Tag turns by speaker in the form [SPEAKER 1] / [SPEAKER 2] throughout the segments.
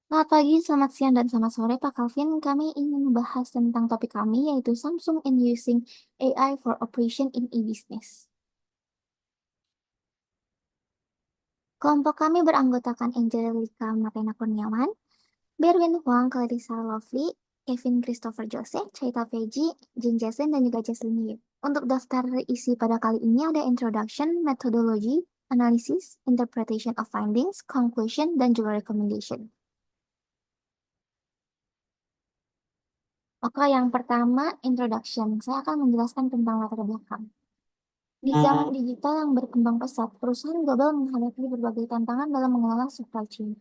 [SPEAKER 1] Selamat pagi, selamat siang, dan selamat sore Pak Calvin. Kami ingin membahas tentang topik kami yaitu Samsung in using AI for operation in e-business. Kelompok kami beranggotakan Angelica Matena Kurniawan, Berwin Huang, Clarissa Lovely, Kevin Christopher Joseph, Chaita Feji, Jin Jason, dan juga Jaslyn Yu. Untuk daftar isi pada kali ini ada introduction, methodology, analysis, interpretation of findings, conclusion, dan juga recommendation. Oke, yang pertama, introduction. Saya akan menjelaskan tentang latar belakang. Di zaman digital yang berkembang pesat, perusahaan global menghadapi berbagai tantangan dalam mengelola supply chain.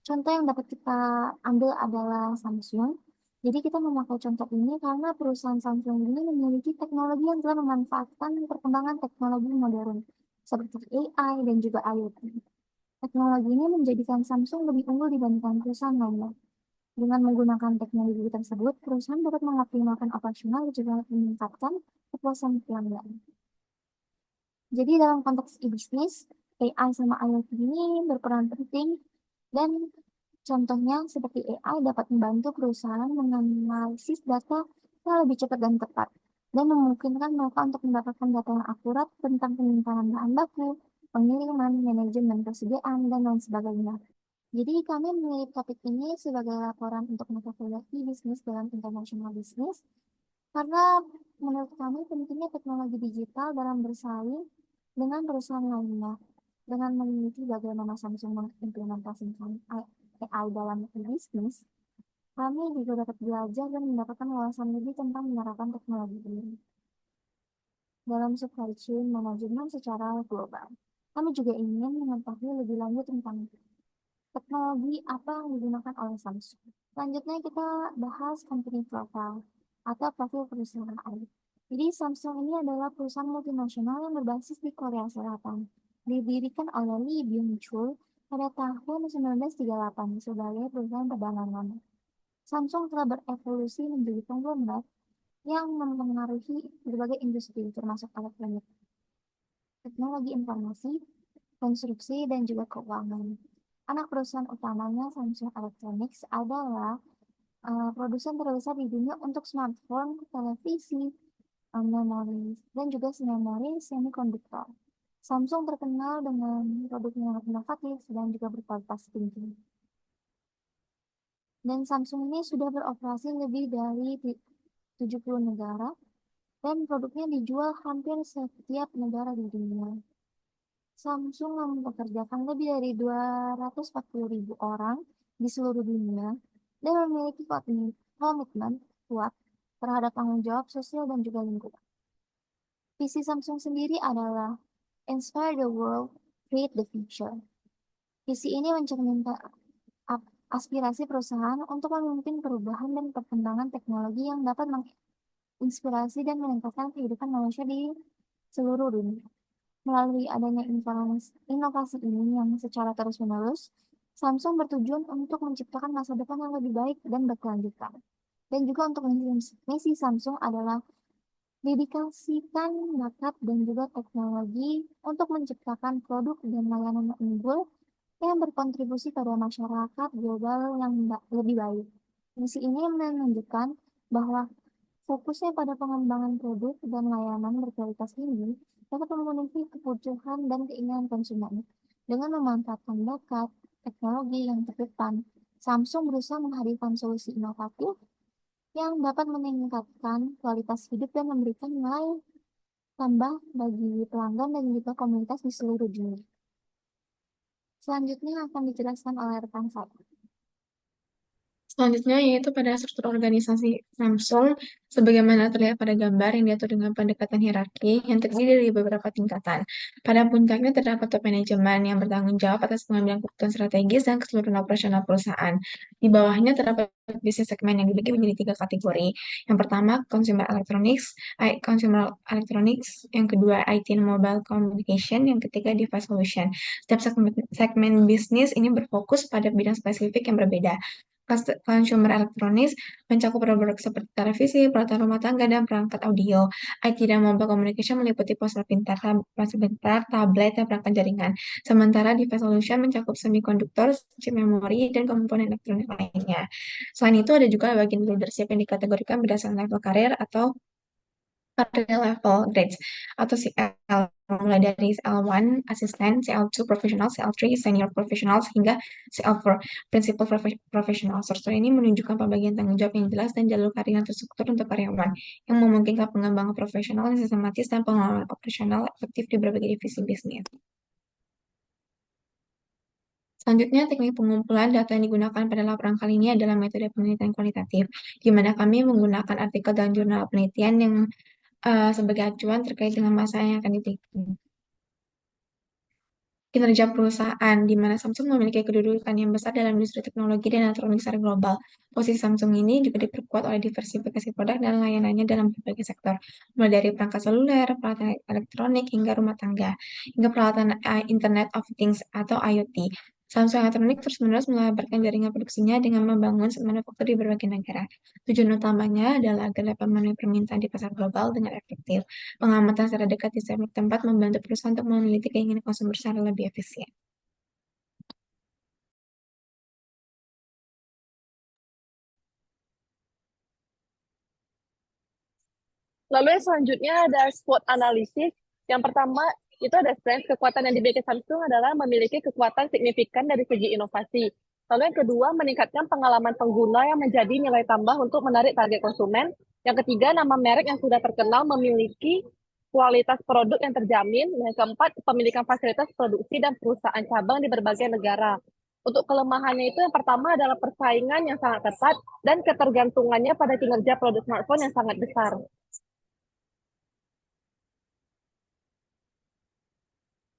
[SPEAKER 1] Contoh yang dapat kita ambil adalah Samsung. Jadi kita memakai contoh ini karena perusahaan Samsung ini memiliki teknologi yang telah memanfaatkan perkembangan teknologi modern, seperti AI dan juga IoT. Teknologi ini menjadikan Samsung lebih unggul dibandingkan perusahaan lainnya. Dengan menggunakan teknologi tersebut, perusahaan dapat mengoptimalkan operasional dan juga meningkatkan kepuasan pelanggan. Jadi dalam konteks e-bisnis, AI sama IoT ini berperan penting dan contohnya seperti AI dapat membantu perusahaan menganalisis data yang lebih cepat dan tepat dan memungkinkan mereka untuk mendapatkan data yang akurat tentang penyimpanan bahan baku, pengiriman, manajemen persediaan, dan lain sebagainya. Jadi kami memilih topik ini sebagai laporan untuk metodologi bisnis dalam international business karena menurut kami pentingnya teknologi digital dalam bersaing dengan perusahaan lainnya. Dengan meneliti bagaimana Samsung mengimplementasikan AI dalam bisnis, kami juga dapat belajar dan mendapatkan wawasan lebih tentang menerapkan teknologi ini dalam supply chain manajemen secara global. Kami juga ingin mengetahui lebih lanjut tentang teknologi apa yang digunakan oleh Samsung. Selanjutnya kita bahas company profile atau profil perusahaan. Jadi Samsung ini adalah perusahaan multinasional yang berbasis di Korea Selatan. Didirikan oleh Lee Byung-chul pada tahun 1938 sebagai perusahaan perdagangan. Samsung telah berevolusi menjadi konglomerat yang mempengaruhi berbagai industri termasuk elektronik, teknologi informasi, konstruksi, dan juga keuangan. Anak perusahaan utamanya Samsung Electronics adalah produsen terbesar di dunia untuk smartphone, televisi, memori, dan juga memori semikonduktor. Samsung terkenal dengan produknya yang inovatif dan juga berkualitas tinggi. Dan Samsung ini sudah beroperasi lebih dari 70 negara dan produknya dijual hampir setiap negara di dunia. Samsung mempekerjakan lebih dari 240.000 orang di seluruh dunia dan memiliki komitmen kuat terhadap tanggung jawab sosial dan juga lingkungan. Visi Samsung sendiri adalah Inspire the World, Create the Future. Visi ini mencerminkan aspirasi perusahaan untuk memimpin perubahan dan perkembangan teknologi yang dapat menginspirasi dan meningkatkan kehidupan manusia di seluruh dunia. Melalui adanya inovasi ini yang secara terus-menerus, Samsung bertujuan untuk menciptakan masa depan yang lebih baik dan berkelanjutan. Dan juga untuk misi Samsung adalah dedikasikan bakat dan juga teknologi untuk menciptakan produk dan layanan yang unggul yang berkontribusi pada masyarakat global yang lebih baik. Misi ini menunjukkan bahwa fokusnya pada pengembangan produk dan layanan berkualitas ini dapat memenuhi kebutuhan dan keinginan konsumen. Dengan memanfaatkan bakat teknologi yang terdepan, Samsung berusaha menghadirkan solusi inovatif yang dapat meningkatkan kualitas hidup dan memberikan nilai tambah bagi pelanggan dan juga komunitas di seluruh dunia. Selanjutnya akan dijelaskan oleh rekan saya.
[SPEAKER 2] Selanjutnya yaitu pada struktur organisasi Samsung, sebagaimana terlihat pada gambar yang diatur dengan pendekatan hierarki yang terdiri dari beberapa tingkatan. Pada puncaknya terdapat top manajemen yang bertanggung jawab atas pengambilan keputusan strategis dan keseluruhan operasional perusahaan. Di bawahnya terdapat bisnis segmen yang dibagi menjadi 3 kategori. Yang pertama, consumer electronics, yang kedua, IT and mobile communication, yang ketiga, device solution. Setiap segmen bisnis ini berfokus pada bidang spesifik yang berbeda. consumer electronics, mencakup produk seperti televisi, peralatan rumah tangga, dan perangkat audio. IT dan mobile communication meliputi ponsel pintar, tablet, dan perangkat jaringan. Sementara device solution mencakup semiconductor, chip memori, dan komponen elektronik lainnya. Selain itu, ada juga bagian leadership yang dikategorikan berdasarkan level karir atau career level grades atau CL, mulai dari CL1 asisten, CL2 professional, CL3 senior professional hingga CL4 principal professional. Struktur ini menunjukkan pembagian tanggung jawab yang jelas dan jalur karir yang terstruktur untuk karyawan yang memungkinkan pengembangan profesional yang sistematis dan pengelolaan operasional efektif di berbagai divisi bisnis. Selanjutnya, teknik pengumpulan data yang digunakan pada laporan kali ini adalah metode penelitian kualitatif, di mana kami menggunakan artikel dan jurnal penelitian yang sebagai acuan terkait dengan masa yang akan diteliti. Kinerja perusahaan, di mana Samsung memiliki kedudukan yang besar dalam industri teknologi dan elektronik secara global. Posisi Samsung ini juga diperkuat oleh diversifikasi produk dan layanannya dalam berbagai sektor, mulai dari perangkat seluler, peralatan elektronik, hingga rumah tangga, hingga peralatan Internet of Things atau IoT. Samsung Elektronik terus-menerus melebarkan jaringan produksinya dengan membangun manufaktur di berbagai negara. Tujuan utamanya adalah agar dapat memenuhi permintaan di pasar global dengan efektif. Pengamatan secara dekat di setiap tempat membantu perusahaan untuk meneliti keinginan konsumer secara lebih efisien.
[SPEAKER 3] Lalu yang selanjutnya ada SWOT analisis. Yang pertama itu ada strength, kekuatan yang dimiliki Samsung adalah memiliki kekuatan signifikan dari segi inovasi. Lalu yang kedua, meningkatkan pengalaman pengguna yang menjadi nilai tambah untuk menarik target konsumen. Yang ketiga, nama merek yang sudah terkenal memiliki kualitas produk yang terjamin. Yang keempat, pemilikan fasilitas produksi dan perusahaan cabang di berbagai negara. Untuk kelemahannya itu yang pertama adalah persaingan yang sangat ketat dan ketergantungannya pada kinerja produk smartphone yang sangat besar.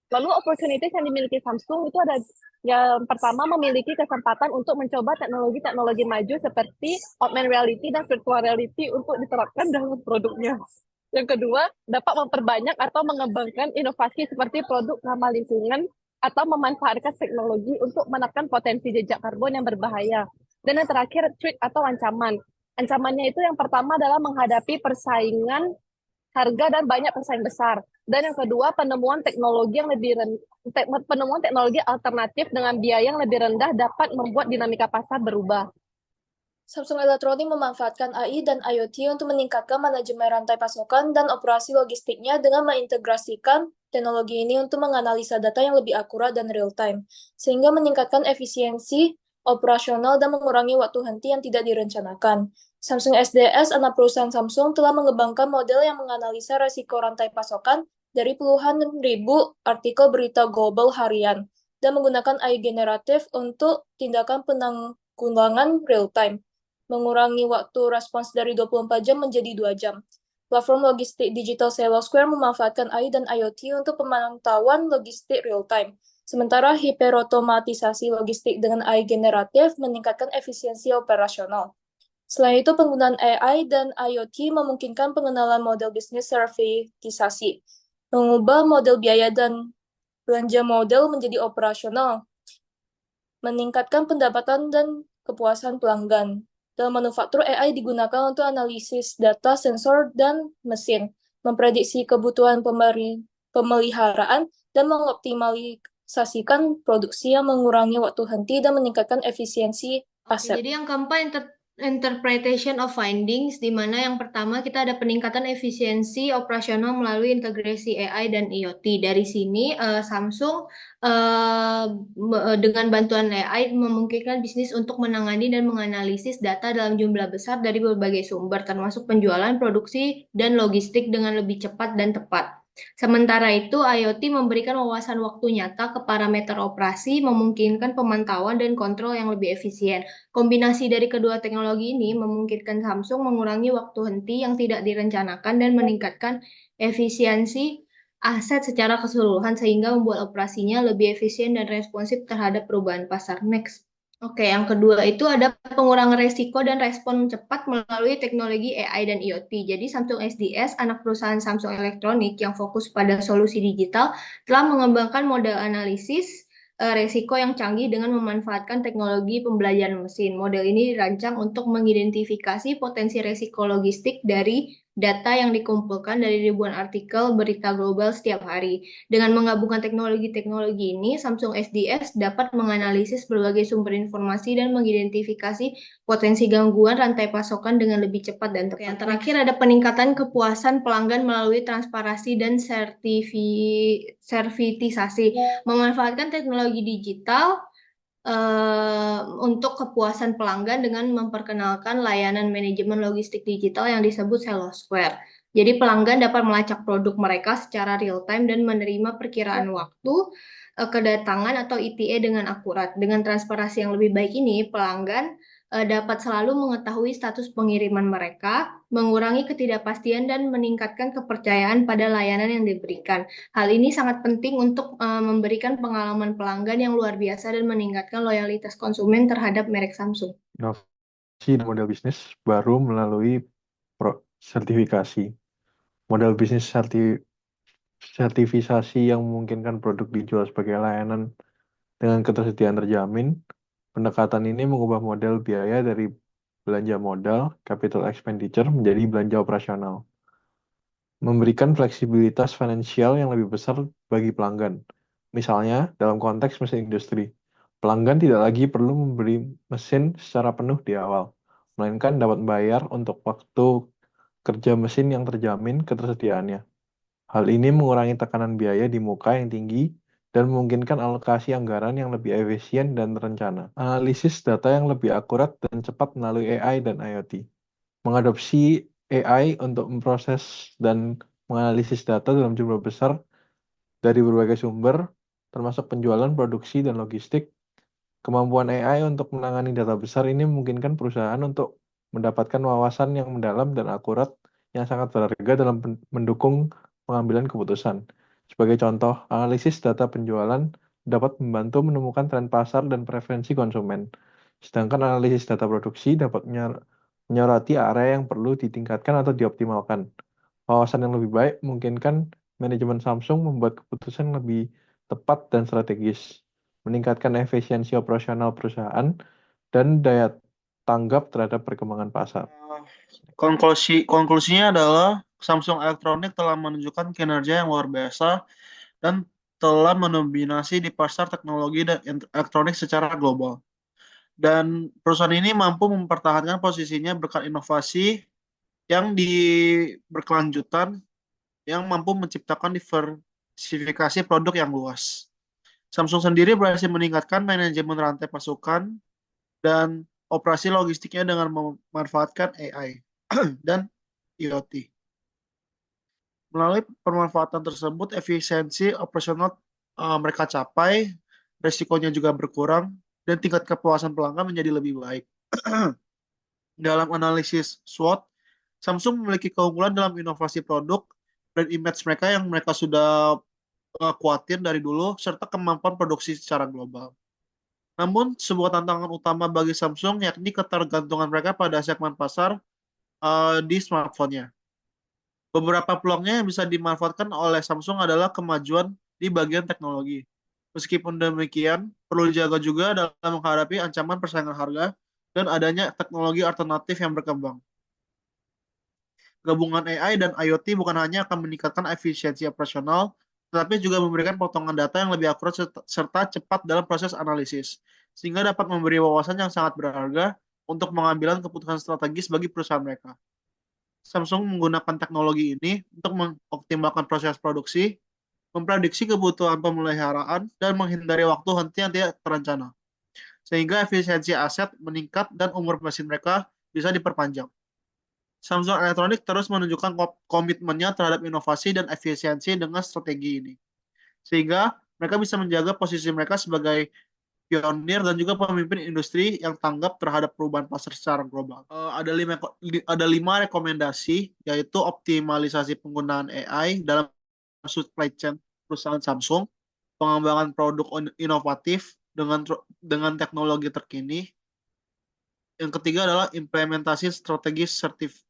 [SPEAKER 3] Lalu opportunities yang dimiliki Samsung itu ada yang pertama memiliki kesempatan untuk mencoba teknologi-teknologi maju seperti augmented reality dan virtual reality untuk diterapkan dalam produknya. Yang kedua, dapat memperbanyak atau mengembangkan inovasi seperti produk ramah lingkungan atau memanfaatkan teknologi untuk menekan potensi jejak karbon yang berbahaya. Dan yang terakhir, threat atau ancaman. Ancamannya itu yang pertama adalah menghadapi persaingan harga dan banyak pesaing besar. Dan yang kedua, penemuan teknologi alternatif dengan biaya yang lebih rendah dapat membuat dinamika pasar berubah.
[SPEAKER 4] Samsung Elektronik memanfaatkan AI dan IoT untuk meningkatkan manajemen rantai pasokan dan operasi logistiknya dengan mengintegrasikan teknologi ini untuk menganalisa data yang lebih akurat dan real-time, sehingga meningkatkan efisiensi operasional dan mengurangi waktu henti yang tidak direncanakan. Samsung SDS, anak perusahaan Samsung, telah mengembangkan model yang menganalisa resiko rantai pasokan dari puluhan ribu artikel berita global harian dan menggunakan AI generatif untuk tindakan penanggulangan real-time, mengurangi waktu respons dari 24 jam menjadi 2 jam. Platform logistik digital Selo Square memanfaatkan AI dan IoT untuk pemantauan logistik real-time. Sementara hiperotomatisasi logistik dengan AI generatif meningkatkan efisiensi operasional. Selain itu, penggunaan AI dan IoT memungkinkan pengenalan model bisnis sertifikasi, mengubah model biaya dan belanja model menjadi operasional, meningkatkan pendapatan dan kepuasan pelanggan. Dalam manufaktur, AI digunakan untuk analisis data sensor dan mesin, memprediksi kebutuhan pemeliharaan, dan mengoptimalisasikan produksi yang mengurangi waktu henti dan meningkatkan efisiensi aset.
[SPEAKER 5] Jadi yang keempat, interpretation of findings, di mana yang pertama kita ada peningkatan efisiensi operasional melalui integrasi AI dan IoT. Dari sini Samsung dengan bantuan AI memungkinkan bisnis untuk menangani dan menganalisis data dalam jumlah besar dari berbagai sumber, termasuk penjualan, produksi, dan logistik dengan lebih cepat dan tepat. Sementara itu, IoT memberikan wawasan waktu nyata ke parameter operasi, memungkinkan pemantauan dan kontrol yang lebih efisien. Kombinasi dari kedua teknologi ini memungkinkan Samsung mengurangi waktu henti yang tidak direncanakan dan meningkatkan efisiensi aset secara keseluruhan sehingga membuat operasinya lebih efisien dan responsif terhadap perubahan pasar. Next. Oke, yang kedua itu ada pengurangan resiko dan respon cepat melalui teknologi AI dan IoT. Jadi Samsung SDS, anak perusahaan Samsung Elektronik yang fokus pada solusi digital, telah mengembangkan model analisis resiko yang canggih dengan memanfaatkan teknologi pembelajaran mesin. Model ini dirancang untuk mengidentifikasi potensi resiko logistik dari data yang dikumpulkan dari ribuan artikel berita global setiap hari. Dengan menggabungkan teknologi-teknologi ini, Samsung SDS dapat menganalisis berbagai sumber informasi dan mengidentifikasi potensi gangguan rantai pasokan dengan lebih cepat dan tepat. Yang terakhir ada peningkatan kepuasan pelanggan melalui transparansi dan servitisasi. Memanfaatkan teknologi digital untuk kepuasan pelanggan dengan memperkenalkan layanan manajemen logistik digital yang disebut Square. Jadi pelanggan dapat melacak produk mereka secara real time dan menerima perkiraan waktu kedatangan atau ETA dengan akurat. Dengan transparansi yang lebih baik ini, pelanggan dapat selalu mengetahui status pengiriman mereka, mengurangi ketidakpastian dan meningkatkan kepercayaan pada layanan yang diberikan. Hal ini sangat penting untuk memberikan pengalaman pelanggan yang luar biasa dan meningkatkan loyalitas konsumen terhadap merek Samsung.
[SPEAKER 6] Inovasi dan model bisnis baru melalui sertifikasi. Model bisnis sertifikasi yang memungkinkan produk dijual sebagai layanan dengan ketersediaan terjamin. Pendekatan ini mengubah model biaya dari belanja modal, capital expenditure, menjadi belanja operasional. Memberikan fleksibilitas finansial yang lebih besar bagi pelanggan. Misalnya, dalam konteks mesin industri, pelanggan tidak lagi perlu membeli mesin secara penuh di awal, melainkan dapat membayar untuk waktu kerja mesin yang terjamin ketersediaannya. Hal ini mengurangi tekanan biaya di muka yang tinggi dan memungkinkan alokasi anggaran yang lebih efisien dan terencana. Analisis data yang lebih akurat dan cepat melalui AI dan IoT. Mengadopsi AI untuk memproses dan menganalisis data dalam jumlah besar dari berbagai sumber, termasuk penjualan, produksi, dan logistik. Kemampuan AI untuk menangani data besar ini memungkinkan perusahaan untuk mendapatkan wawasan yang mendalam dan akurat yang sangat berharga dalam mendukung pengambilan keputusan. Sebagai contoh, analisis data penjualan dapat membantu menemukan tren pasar dan preferensi konsumen. Sedangkan analisis data produksi dapat menyoroti area yang perlu ditingkatkan atau dioptimalkan. Wawasan yang lebih baik memungkinkan manajemen Samsung membuat keputusan lebih tepat dan strategis, meningkatkan efisiensi operasional perusahaan, dan daya tanggap terhadap perkembangan pasar.
[SPEAKER 7] Konklusinya adalah Samsung Electronics telah menunjukkan kinerja yang luar biasa dan telah mendominasi di pasar teknologi dan elektronik secara global. Dan perusahaan ini mampu mempertahankan posisinya berkat inovasi yang berkelanjutan, yang mampu menciptakan diversifikasi produk yang luas. Samsung sendiri berhasil meningkatkan manajemen rantai pasokan dan operasi logistiknya dengan memanfaatkan AI dan IoT. Melalui pemanfaatan tersebut, efisiensi operasional mereka capai, resikonya juga berkurang, dan tingkat kepuasan pelanggan menjadi lebih baik. Dalam analisis SWOT, Samsung memiliki keunggulan dalam inovasi produk, brand image mereka yang mereka sudah kuatir dari dulu, serta kemampuan produksi secara global. Namun, sebuah tantangan utama bagi Samsung yakni ketergantungan mereka pada segmen pasar di smartphone-nya. Beberapa peluangnya yang bisa dimanfaatkan oleh Samsung adalah kemajuan di bagian teknologi. Meskipun demikian, perlu dijaga juga dalam menghadapi ancaman persaingan harga dan adanya teknologi alternatif yang berkembang. Gabungan AI dan IoT bukan hanya akan meningkatkan efisiensi operasional, tetapi juga memberikan potongan data yang lebih akurat serta cepat dalam proses analisis, sehingga dapat memberi wawasan yang sangat berharga untuk mengambil keputusan strategis bagi perusahaan mereka. Samsung menggunakan teknologi ini untuk mengoptimalkan proses produksi, memprediksi kebutuhan pemeliharaan, dan menghindari waktu henti yang tidak terencana, sehingga efisiensi aset meningkat dan umur mesin mereka bisa diperpanjang. Samsung Electronics terus menunjukkan komitmennya terhadap inovasi dan efisiensi dengan strategi ini, sehingga mereka bisa menjaga posisi mereka sebagai pionir dan juga pemimpin industri yang tanggap terhadap perubahan pasar secara global. Ada lima rekomendasi, yaitu optimalisasi penggunaan AI dalam supply chain perusahaan Samsung, pengembangan produk inovatif dengan teknologi terkini. Yang ketiga adalah implementasi strategi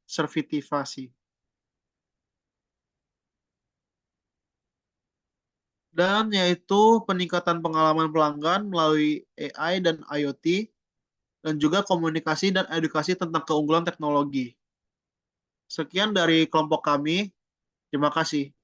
[SPEAKER 7] sertifikasi. dan yaitu peningkatan pengalaman pelanggan melalui AI dan IoT, dan juga komunikasi dan edukasi tentang keunggulan teknologi. Sekian dari kelompok kami. Terima kasih.